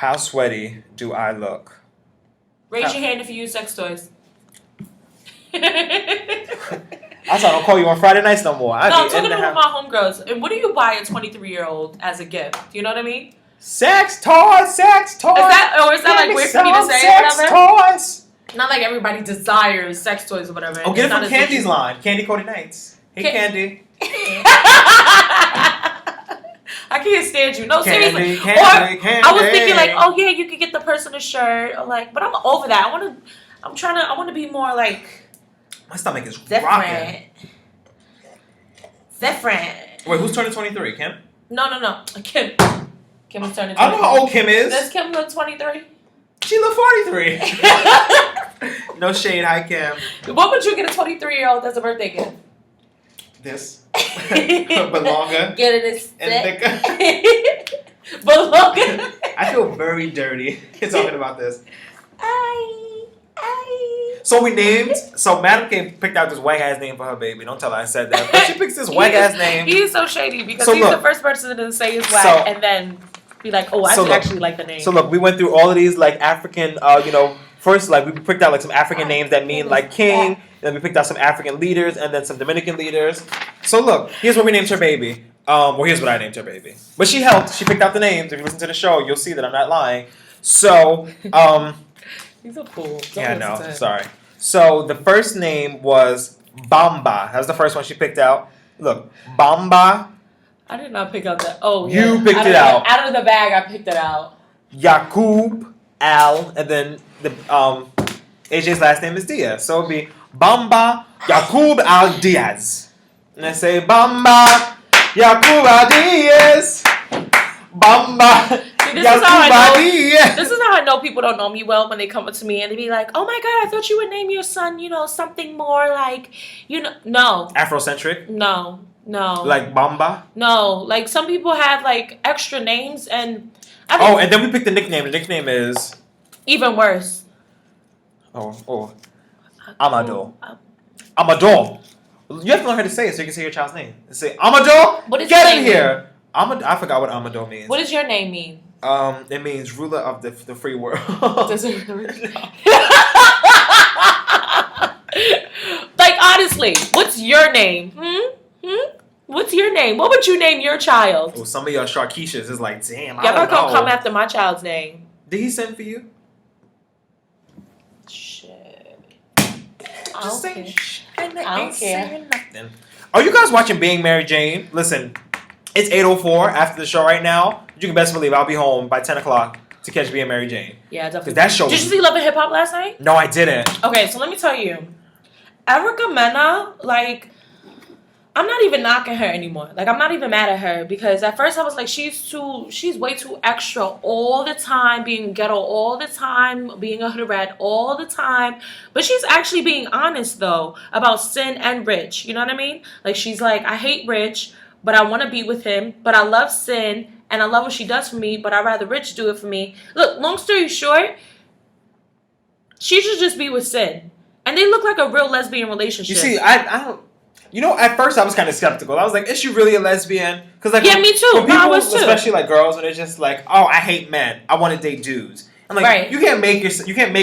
How sweaty do I look? Raise your hand if you use sex toys. That's why I don't call you on Friday nights no more. No, I'm talking about my homegirls. And what do you buy a 23-year-old as a gift? Do you know what I mean? Sex toys, sex toys. Is that like weird for me to say sex or whatever? Toys. Not like everybody desires sex toys or whatever. Oh, get it from Candy's line. Candy Cody Nights. Hey, Candy. I can't stand you. No, Candy, seriously. Candy, or Candy. I was thinking like, oh yeah, you could get the person a shirt, or like, but I'm over that. I want to be more like. My stomach is different. rocking. Different. Wait, who's turning 23? Kim? No. Kim. Kim is turning 23. I don't know how old Kim is. Does Kim look 23? She look 43. No shade. Hi, Kim. What would you get a 23-year-old as a birthday gift? This. But longer. Get it as and thick. But longer. I feel very dirty talking about this. So Madam K picked out this white ass name for her baby. Don't tell her I said that. But she picks this white ass name. He is so shady because he's the first person to say it's whack and then be like, oh, I actually like the name. So look, we went through all of these like African, first like we picked out like some African names that mean like king. Then we picked out some African leaders and then some Dominican leaders. So look, here's what we named her baby. Here's what I named her baby. But she helped. She picked out the names. If you listen to the show, you'll see that I'm not lying. So, he's a fool. Yeah, I know. Sorry. So the first name was Bamba. That was the first one she picked out. Look, Bamba. I did not pick out that. Oh, yeah. You picked it out. Out of the bag, I picked it out. Yakub Al, and then the AJ's last name is Diaz. So it'd be Bamba Yakub Al Diaz. And I say Bamba Yakub Al Diaz. Bamba. See, this is how I know people don't know me well when they come up to me and they be like, "Oh my God, I thought you would name your son, something more like, no." Afrocentric? No. Like Bamba? No, like some people have like extra names and. And then we picked the nickname. The nickname is even worse. Oh, Amador. Amador. You have to learn how to say it so you can say your child's name. Say Amador. Get in here. I forgot what Amador means. What does your name mean? It means ruler of the free world. Does it really? Like honestly, what's your name? What's your name? What would you name your child? Oh, some of y'all Sharkeishas is like, damn, Y'all not gonna come after my child's name. Did he send for you? Shit. Just say shh. I don't care. Nothing. Are you guys watching Being Mary Jane? Listen, it's 8:04 after the show right now. You can best believe I'll be home by 10 o'clock to catch Being Mary Jane. Yeah, definitely. That show. Did you see Love and Hip Hop last night? No, I didn't. Okay, so let me tell you. Erica Mena, like, I'm not even knocking her anymore. Like, I'm not even mad at her because at first I was like, she's way too extra all the time, being ghetto all the time, being a hood rat all the time. But she's actually being honest, though, about Sin and Rich. You know what I mean? Like, she's like, I hate Rich, but I want to be with him. But I love Sin, and I love what she does for me, but I'd rather Rich do it for me. Look, long story short, she should just be with Sin. And they look like a real lesbian relationship. You see, I don't... at first I was kind of skeptical. I was like, is she really a lesbian? Because like, yeah, me too. When people, I was too. Especially like girls, when they're just like, oh, I hate men. I want to date dudes. I'm like, right. you can't make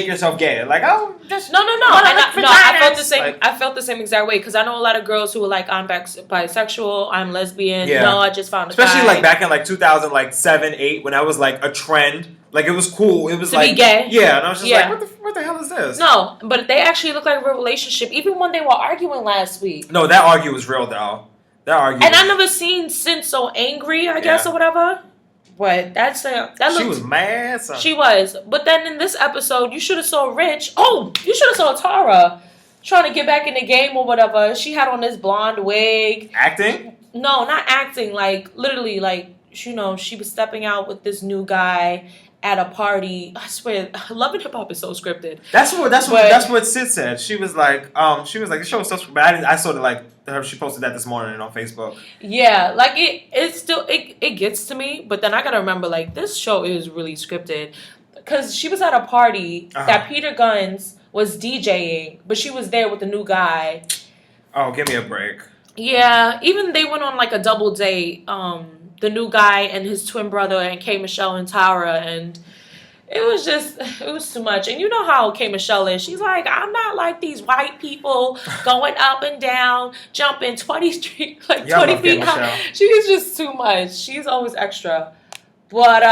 yourself gay. Like, oh, just no. I felt the same. Like, I felt the same exact way because I know a lot of girls who are like, I'm bisexual, I'm lesbian. Yeah. No, I just found a especially guy. Like back in like 2007, 8, when that was like a trend. Like it was cool. It was to like be gay. Yeah, and I was just like, what the hell is this? No, but they actually look like a real relationship. Even when they were arguing last week. No, that argue was real though. And I never seen Sin so angry, I guess, or whatever. But she was mad. So. She was. But then in this episode, you should have saw Rich. Oh, you should have saw Tara trying to get back in the game or whatever. She had on this blonde wig. Acting? No, not acting. Like literally, like she was stepping out with this new guy at a party. I swear, Love and Hip Hop is so scripted. That's what Sid said. She was like, the show was so scripted. I saw it like her. She posted that this morning on Facebook. Yeah, like it gets to me, but then I gotta remember like this show is really scripted because she was at a party that Peter Guns was DJing, but she was there with the new guy. Oh, give me a break. Yeah, even they went on like a double date. The new guy and his twin brother and K. Michelle and Tara, and it was too much. And you know how K Michelle is. She's like, I'm not like these white people going up and down, jumping 20 street, like Y'all 20 love K feet high. Michelle. She's just too much. She's always extra. But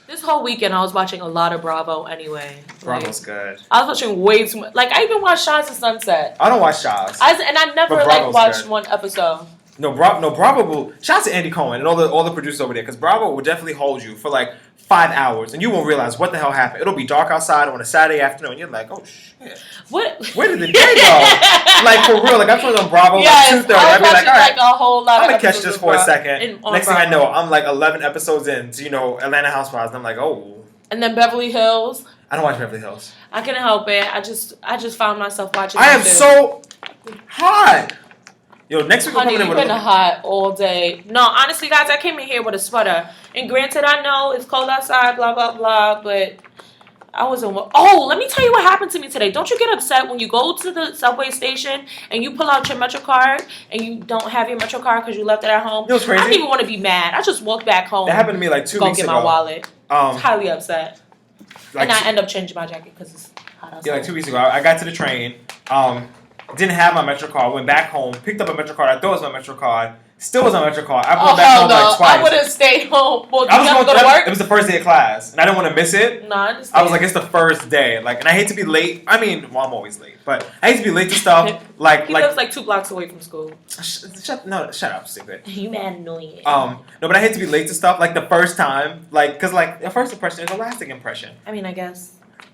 this whole weekend I was watching a lot of Bravo anyway. Bravo's good. I was watching way too much. Like I even watched Shaw's of Sunset. I don't watch Shaw's. And I never But like Bravo's watched good. one episode. No, Bravo will. Shout out to Andy Cohen and all the producers over there, because Bravo will definitely hold you for like 5 hours, and you won't realize what the hell happened. It'll be dark outside on a Saturday afternoon, and you're like, oh shit, what? Where did the day go? Like for real, like I turned on Bravo Yes, like 2:30. I I'd was be like, watching all right, like a whole lot I'm of gonna catch episodes this of for a Bravo- second. on Next thing I Bravo. know, I'm like 11 episodes in to Atlanta Housewives, and I'm like, oh, And then Beverly Hills. I don't watch Beverly Hills. I couldn't help it. I just found myself watching. I am it too. so hot. Yo, next week we're Honey, coming in you've with been hot all day. No, honestly, guys, I came in here with a sweater. And granted, I know it's cold outside, blah, blah, blah, but I wasn't... Oh, let me tell you what happened to me today. Don't you get upset when you go to the subway station and you pull out your Metro card and you don't have your Metro card because you left it at home? You know what's crazy? I didn't even want to be mad. I just walked back home. That happened to me like 2 go weeks get ago. my wallet. I was highly upset. Like and I end up changing my jacket because it's hot outside. Yeah, like 2 weeks ago, I got to the train, didn't have my Metro card, went back home, picked up a Metro card, I thought it was my Metro card, still was my Metro card. I went back home like twice. I would have stayed home. Well, I was you have to going go to work? It was the first day of class, and I didn't want to miss it. No, I understand. I was like, it's the first day, like, and I hate to be late. I mean, well, I'm always late, but I hate to be late to stuff. Like, he lives like 2 blocks away from school. shut up, stupid. You mad annoying. No, but I hate to be late to stuff. Like the first time, like, because like the first impression is a lasting impression. I mean, I guess.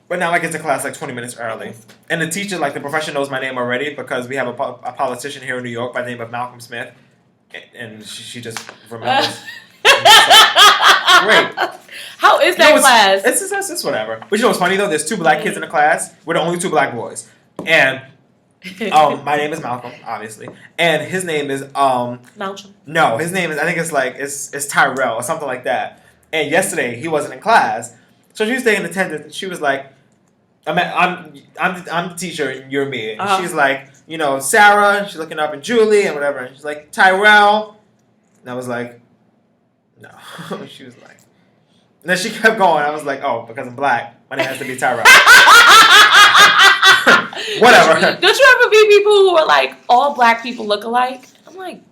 But now I get to class like 20 minutes early. And the teacher, like the professor knows my name already because we have a politician here in New York by the name of Malcolm Smith. And she just remembers. Great. How is that class? It's whatever. But you know what's funny though? There's 2 black kids in the class. We're the only 2 black boys. And my name is Malcolm, obviously. And his name is Malcolm. No, his name is, I think it's Tyrell or something like that. And yesterday he wasn't in class. So she was staying in attendance, and she was like, I'm the teacher, and you're me. And she's like, Sarah, and she's looking up, and Julie, and whatever. And she's like, Tyrell. And I was like, no. She was like, and then she kept going. I was like, oh, because I'm black, my name has to be Tyrell. Whatever. Don't you ever meet people who are like, all black people look alike? I'm like,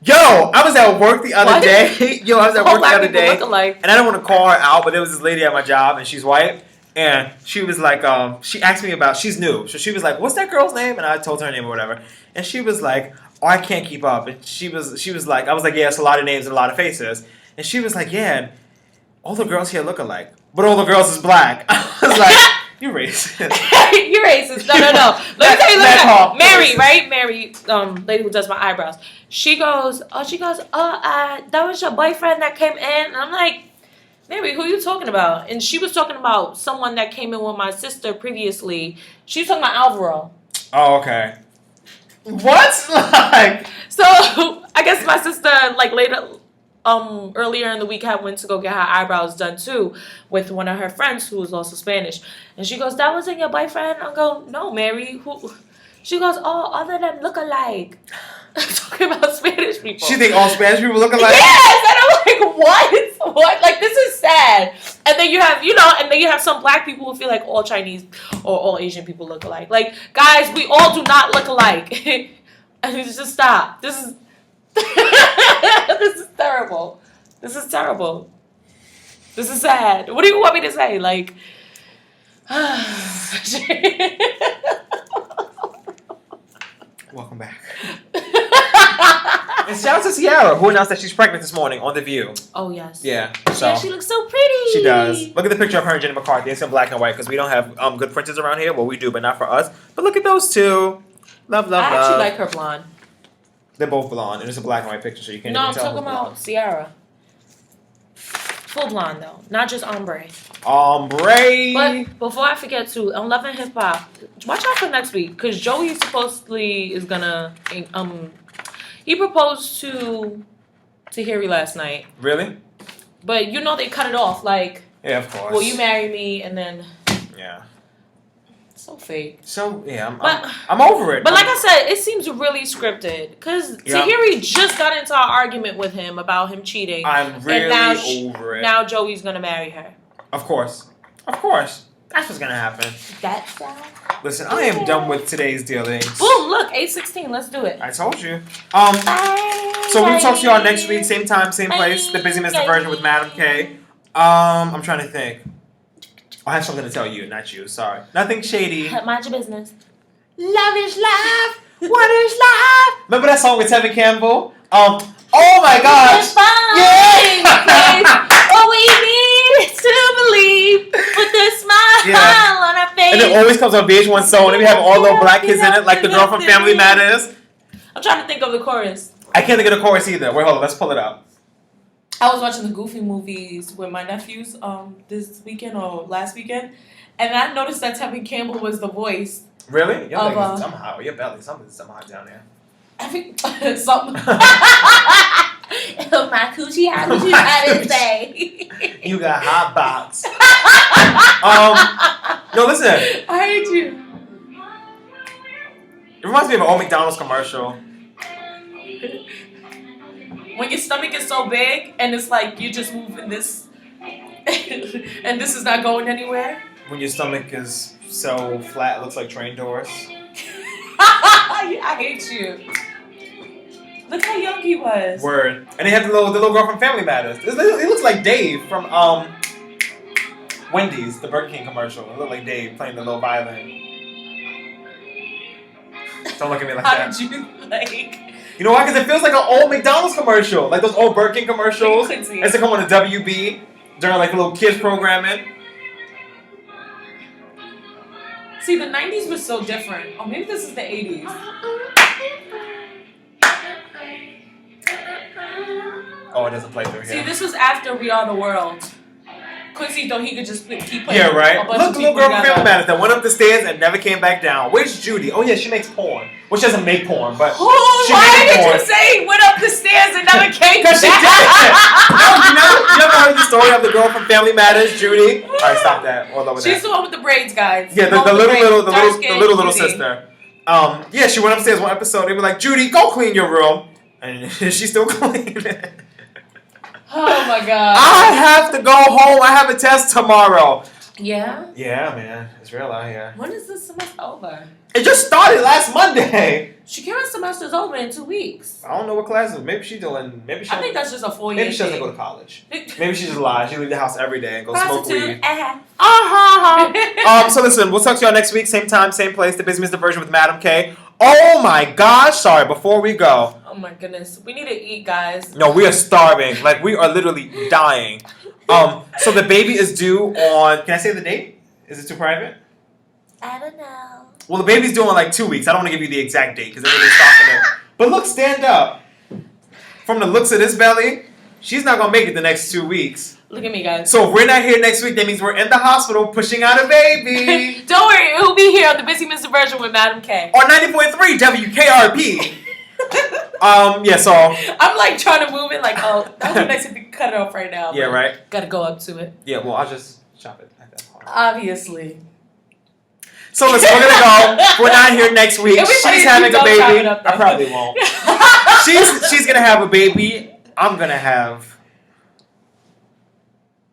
yo, I was at work the other day. Yo, I was at work the other day. And I don't want to call her out, but there was this lady at my job, and she's white. And she was like, she asked me about, she's new. So she was like, what's that girl's name? And I told her name or whatever. And she was like, oh, I can't keep up. And she was like, I was like, yeah, it's a lot of names and a lot of faces. And she was like, yeah, and all the girls here look alike. But all the girls is black. I was like, you're racist. You're racist. No. Let me tell you, Mary, right? Mary, lady who does my eyebrows. She goes, that was your boyfriend that came in? And I'm like, Mary, who are you talking about? And she was talking about someone that came in with my sister previously. She was talking about Alvaro. Oh, okay. What? Like, so I guess my sister, like later, earlier in the week, I went to go get her eyebrows done too with one of her friends who was also Spanish. And she goes, that wasn't your boyfriend? I go, no, Mary. Who? She goes, oh, all of them look alike. Talking about Spanish people. She think all Spanish people look alike? Yes! And I'm like, what? Like, this is sad. And then you have, some black people who feel like all Chinese or all Asian people look alike. Like, guys, we all do not look alike. And you just stop. This is this is terrible. This is terrible. This is sad. What do you want me to say? Like, welcome back. And shout out to Ciara, who announced that she's pregnant this morning on The View. Oh, yes. Yeah. So yeah, she looks so pretty. She does. Look at the picture of her and Jenny McCarthy. It's in black and white because we don't have good printers around here. Well, we do, but not for us. But look at those two. Love. I actually like her blonde. They're both blonde, and it's a black and white picture, so you can't No, even I'm tell. talking about Ciara. Full blonde, though. Not just ombre. Ombre. But before I forget, too, on Love and Hip Hop, watch out for next week, because Joey supposedly is gonna, he proposed to Tahiri last night. Really? But they cut it off, like, yeah, of course. Will you marry me? And then, yeah. So fake. So, yeah, I'm over it. But like I said, it seems really scripted. Because Tahiri just got into an argument with him about him cheating. I'm really over it. Now Joey's going to marry her. Of course. Of course. That's what's gonna happen. That's Listen, I am done with today's dealings. Boom, look, 8:16. Let's do it. I told you. So we'll talk to y'all next week, same time, same place. The Busy Mr. Version with Madam K. I'm trying to think. I have something to tell you, not you. Sorry. Nothing shady. Mind your business. Love is life. What is life? Remember that song with Tevin Campbell? Oh my gosh. Yeah. All we need is to believe with a smile on our face. And it always comes on VH1 Soul, and we have all the black kids in it, like the girl from Family Matters. I'm trying to think of the chorus. I can't think of the chorus either. Wait, hold on. Let's pull it up. I was watching the Goofy movies with my nephews this weekend or last weekend, and I noticed that Tevin Campbell was the voice. Really? Your belly, somehow. Your belly, something's somehow down there. I think something. My coochie, how would you try to say? You got hot box. No, listen. I hate you. It reminds me of an old McDonald's commercial. When your stomach is so big and it's like you're just moving this, and this is not going anywhere. When your stomach is so flat, it looks like train doors. I hate you. Look how young he was. Word. And they have the little girl from Family Matters. It looks like Dave from Wendy's, the Burger King commercial. It looked like Dave playing the little violin. Don't look at me like How that. did you like? You know why? Because it feels like an old McDonald's commercial. Like those old Burger King commercials. As they come on the WB during like a little kids programming. See, the 90s was so different. Or maybe this is the 80s. Oh, it doesn't play through here. See, this was after We Are the World. Quincy thought he could just keep playing. Yeah, right. A bunch Look, of the little people girl from Family Matters that went up the stairs and never came back down. Where's Judy? Oh yeah, she makes porn. Well, she doesn't make porn, but she why makes did porn. you say went up the stairs and never came back? Because she did. You ever heard the story of the girl from Family Matters, Judy? All right, stop that. All over She's that. the one with the braids, guys. Yeah, the little Judy. sister. Yeah, she went upstairs one episode. They were like, Judy, go clean your room, and she's still cleaning. Oh my god. I have to go home. I have a test tomorrow. Yeah? Yeah, man. It's real out here. When is this semester over? It just started last Monday. Shakira's semester's over in 2 weeks. I don't know what classes. Maybe she's doing. Maybe she. I think that's just a 4-year Maybe she doesn't go to college. Maybe she just lies. She leave the house every day and go smoke weed. So listen, we'll talk to y'all next week, same time, same place. The Busy Mr. Version with Madam K. Oh my gosh! Sorry. Before we go. Oh my goodness, we need to eat, guys. No, we are starving. Like we are literally dying. So the baby is due on. Can I say the date? Is it too private? I don't know. Well, the baby's due in like 2 weeks. I don't want to give you the exact date because everybody's talking it. But look, stand up. From the looks of this belly, she's not gonna make it the next 2 weeks. Look at me, guys. So if we're not here next week, that means we're in the hospital pushing out a baby. Don't worry, it will be here on the Busy Mr. Version with Madam K. On 90.3 WKRP. Yeah, so. I'm like trying to move it like, oh, that would be nice if we cut it off right now. Yeah, right. Gotta go up to it. Yeah, well, I'll just chop it at that point. Obviously. So listen, we're gonna go. We're not here next week. She's having a baby. I probably won't. She's gonna have a baby. I'm gonna have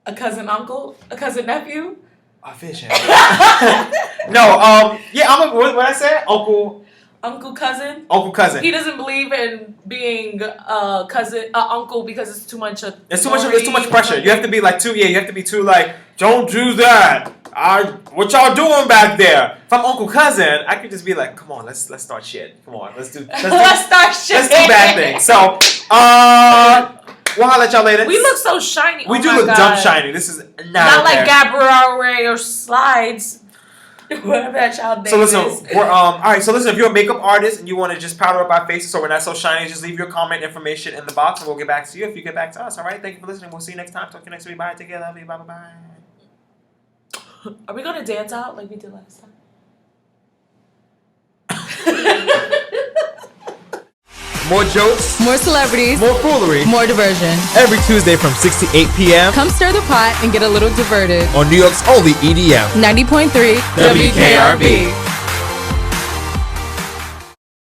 a cousin uncle, a cousin nephew. A fish head. No, yeah, what I say? Uncle cousin. He doesn't believe in being uncle because it's too much. It's too much pressure. You have to be like you have to be too like, don't do that. What y'all doing back there? If I'm uncle cousin, I could just be like, come on, let's start shit. Come on, let's start shit. Let's do bad things. So, we'll holler at y'all later. We look so shiny. We do look dumb shiny. This is not like Gabrielle or Slides. Whatever that child name is. So listen, we're alright, so listen, if you're a makeup artist and you want to just powder up our faces so we're not so shiny, just leave your comment information in the box and we'll get back to you if you get back to us. Alright, thank you for listening. We'll see you next time. Talk to you next week. Bye. Take care. Love you. Bye bye. Are we gonna dance out like we did last time? More jokes, more celebrities, more foolery, more diversion. Every Tuesday from 6 to 8 p.m. Come stir the pot and get a little diverted. On New York's only EDM. 90.3 WKRB.